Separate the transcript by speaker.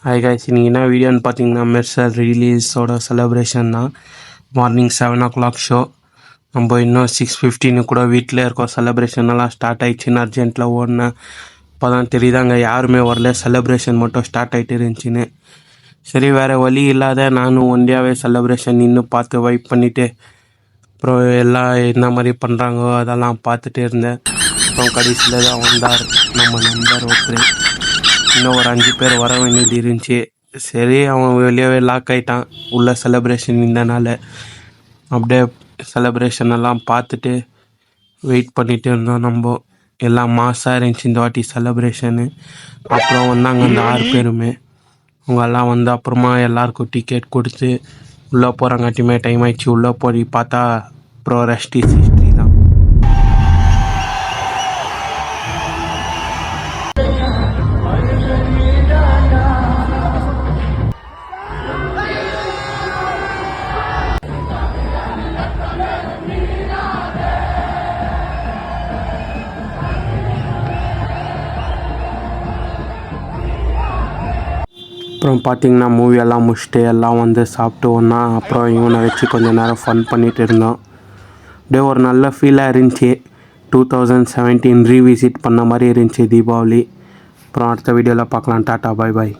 Speaker 1: Hi guys, நீங்கள் என்ன வீடியோன்னு பார்த்தீங்கன்னா மெர்சல் ரிலீஸோட செலிப்ரேஷன் தான். Morning 7 o'clock show. நம்ம இன்னும் 6:15 கூட வீட்டில் இருக்கோம். செலிப்ரேஷன் எல்லாம் ஸ்டார்ட் ஆகிடுச்சின்னு அர்ஜென்ட்டில் ஓடினேன். இப்போ தான் தெரியுதாங்க யாருமே வரல, செலிப்ரேஷன் மட்டும் ஸ்டார்ட் ஆகிட்டு இருந்துச்சின்னு. சரி, வேறு வழி இல்லாத நானும் ஒண்டியாவே செலிப்ரேஷன் நின்று பார்த்து வைப் பண்ணிவிட்டு அப்புறம் எல்லாம் என்ன மாதிரி பண்ணுறாங்கோ அதெல்லாம் பார்த்துட்டு இருந்தேன். அப்புறம் கடைசியில் தான் வந்தார் நம்ம நண்பர் ஒருத்தர். இன்னும் ஒரு 5 பேர் வர வேண்டியது இருந்துச்சு. சரி, அவன் வெளியவே லாக் ஆகிட்டான் உள்ள செலிப்ரேஷன் இருந்தனால. அப்படியே செலிப்ரேஷன் எல்லாம் பார்த்துட்டு வெயிட் பண்ணிகிட்டு இருந்தோம். நம்ம எல்லாம் மாசாக இருந்துச்சு இந்த வாட்டி செலிப்ரேஷனு. அப்புறம் வந்தாங்க அந்த 6 பேருமே. அவங்கெல்லாம் வந்து அப்புறமா எல்லாருக்கும் டிக்கெட் கொடுத்து உள்ளே போகிறாங்காட்டியுமே டைம் ஆயிடுச்சு. உள்ளே போய் பார்த்தா அப்புறம் ரெஸ்ட் இஸ் ஹிஸ்ட்ரி தான். அப்புறம் பார்த்திங்கன்னா மூவியெல்லாம் முடிச்சுட்டு எல்லாம் வந்து சாப்பிட்டு ஒன்றா அப்புறம் இவனை வச்சு கொஞ்சம் நேரம் ஃபன் பண்ணிகிட்டு இருந்தோம். அப்படியே ஒரு நல்ல ஃபீலாக இருந்துச்சு. 2017 ரீவிசிட் பண்ண மாதிரி இருந்துச்சு தீபாவளி. அப்புறம் அடுத்த வீடியோவில் பார்க்கலாம். டாட்டா, பாய் பாய்.